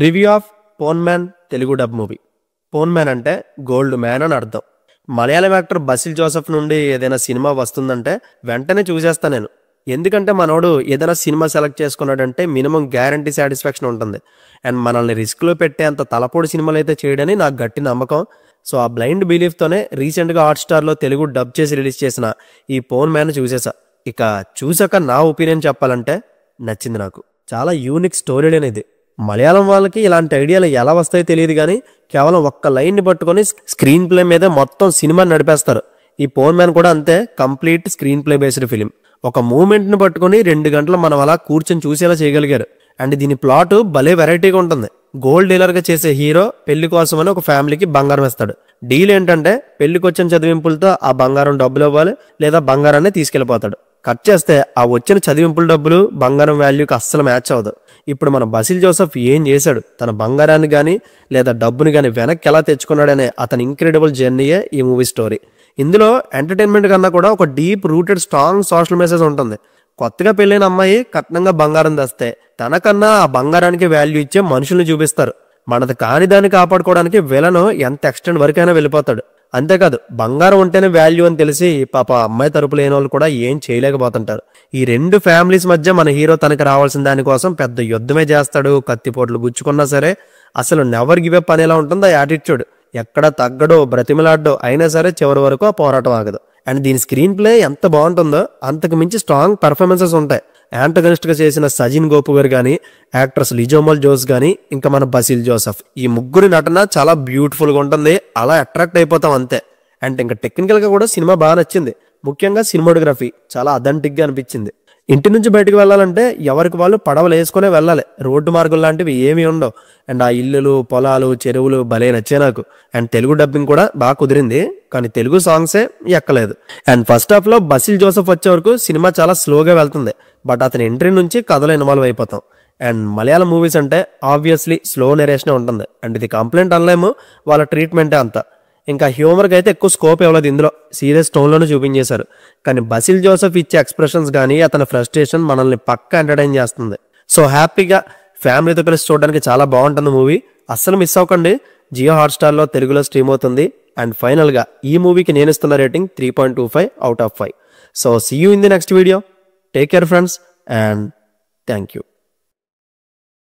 Review of phone man Telugu dub movie. Phone man అంటే gold man అని అర్థం. Malayalam actor Basil Joseph నుండి ఏదైనా సినిమా వస్తుందంటే వెంటనే చూసేస్తా నేను. ఎందుకంటే మనోడు ఏదైనా సినిమా సెలెక్ట్ చేసుకున్నాడంటే మినిమం గ్యారంటీ సాటిస్ఫాక్షన్ ఉంటుంది. అండ్ మనల్ని రిస్క్లో పెట్టే అంత తలపోడి సినిమాలు అయితే చేయడని నాకు గట్టి నమ్మకం. సో ఆ బ్లైండ్ బిలీఫ్తోనే రీసెంట్గా హాట్స్టార్లో తెలుగు డబ్ చేసి రిలీజ్ చేసిన ఈ పోన్ మ్యాన్ చూసేసా. ఇక చూసాక నా ఒపీనియన్ చెప్పాలంటే నచ్చింది నాకు. చాలా యూనిక్ స్టోరీ అనేది. మలయాళం వాళ్ళకి ఇలాంటి ఐడియాలు ఎలా వస్తాయో తెలియదు కానీ కేవలం ఒక్క లైన్ని పట్టుకొని స్క్రీన్ ప్లే మీద మొత్తం సినిమా నడిపేస్తారు. ఈ పోన్ మ్యాన్ కూడా అంతే, complete screen play based film. ఒక మూమెంట్ని పట్టుకొని 2 గంటలు మనం అలా కూర్చొని చూసేలా చేయగలిగారు. అండ్ దీని ప్లాట్ భలే వెరైటీగా ఉంటుంది. గోల్డ్ డీలర్గా చేసే హీరో పెళ్లి కోసమని ఒక ఫ్యామిలీకి బంగారం ఇస్తాడు. డీల్ ఏంటంటే పెళ్లికి వచ్చిన చదివింపులతో ఆ బంగారం డబ్బులు ఇవ్వాలి లేదా బంగారాన్ని తీసుకెళ్లిపోతాడు. కట్ చేస్తే ఆ వచ్చిన చదివింపుల డబ్బులు బంగారం వాల్యూకి అస్సలు మ్యాచ్ అవ్వదు. ఇప్పుడు మన బసిల్ జోసెఫ్ ఏం చేశాడు, తన బంగారాన్ని కానీ లేదా డబ్బుని కానీ వెనక్కి ఎలా తెచ్చుకున్నాడనే అతని ఇంక్రెడిబుల్ జర్నీయే ఈ మూవీ స్టోరీ. ఇందులో ఎంటర్టైన్మెంట్ కన్నా కూడా ఒక deep rooted strong social message ఉంటుంది. కొత్తగా పెళ్ళైన అమ్మాయి కట్నంగా బంగారం తెస్తే తనకన్నా ఆ బంగారానికి వాల్యూ ఇచ్చే మనుషుల్ని చూపిస్తారు. మనది కాని దాన్ని కాపాడుకోవడానికి విలను ఎంత ఎక్స్టెండ్ వరకైనా వెళ్ళిపోతాడు. అంతేకాదు బంగారం ఉంటేనే వాల్యూ అని తెలిసి పాప అమ్మాయి తరపు లేని వాళ్ళు కూడా ఏం చేయలేకపోతుంటారు. ఈ 2 ఫ్యామిలీస్ మధ్య మన హీరో తనకి రావాల్సిన దానికోసం పెద్ద యుద్ధమే చేస్తాడు. కత్తిపోట్లు గుచ్చుకున్నా సరే అసలు నెవర్ గివ్ అప్ అనేలా ఉంటుంది ఆ యాటిట్యూడ్. ఎక్కడ తగ్గడో బ్రతిమలాడ్డో అయినా సరే చివరి వరకు ఆ పోరాటం ఆగదు. అండ్ దీని స్క్రీన్ ప్లే ఎంత బాగుంటుందో అంతకు మించి స్ట్రాంగ్ పర్ఫార్మెన్సెస్ ఉంటాయి. యాంటగనిస్ట్ గా చేసిన సజిన్ గోపు గారు కానీ, యాక్ట్రెస్ లిజోమల్ జోస్ కానీ, ఇంకా మన బసిల్ జోసెఫ్, ఈ ముగ్గురి నటన చాలా బ్యూటిఫుల్ గా ఉంటుంది. అలా అట్రాక్ట్ అయిపోతాం అంతే. అండ్ ఇంకా టెక్నికల్ గా కూడా సినిమా బాగా నచ్చింది. ముఖ్యంగా సినిమాటోగ్రఫీ చాలా అథెంటిక్ గా అనిపించింది. ఇంటి నుంచి బయటకు వెళ్ళాలంటే ఎవరికి వాళ్ళు పడవలు వేసుకునే వెళ్ళాలి. రోడ్డు మార్గం లాంటివి ఏమీ ఉండవు. అండ్ ఆ ఇల్లులు, పొలాలు, చెరువులు భలే నచ్చే నాకు. అండ్ తెలుగు డబ్బింగ్ కూడా బాగా కుదిరింది, కానీ తెలుగు సాంగ్సే ఎక్కలేదు. అండ్ ఫస్ట్ హాఫ్ లో బసిల్ జోసెఫ్ వచ్చే వరకు సినిమా చాలా స్లోగా వెళ్తుంది. బట్ అతని ఎంట్రీ నుంచి కథలో ఇన్వాల్వ్ అయిపోతాం. అండ్ మలయాళం మూవీస్ అంటే ఆబ్వియస్లీ స్లో నెరేషనే ఉంటుంది. అండ్ ఇది కంప్లైంట్ అనలేము, వాళ్ళ ట్రీట్మెంటే అంత. ఇంకా హ్యూమర్కి అయితే ఎక్కువ స్కోప్ ఇవ్వలేదు. ఇందులో సీరియస్ టోన్లోనే చూపించేశారు. కానీ బసిల్ జోసెఫ్ ఇచ్చే ఎక్స్ప్రెషన్స్ కానీ అతని ఫ్రస్ట్రేషన్ మనల్ని పక్కా ఎంటర్టైన్ చేస్తుంది. సో హ్యాపీగా ఫ్యామిలీతో కలిసి చూడడానికి చాలా బాగుంటుంది మూవీ. అస్సలు మిస్ అవ్వకండి. జియో హాట్స్టార్లో తెలుగులో స్ట్రీమ్ అవుతుంది. అండ్ ఫైనల్గా ఈ మూవీకి నేను ఇస్తున్న rating 3.25/5. So see you in the next video. Take care friends and thank you.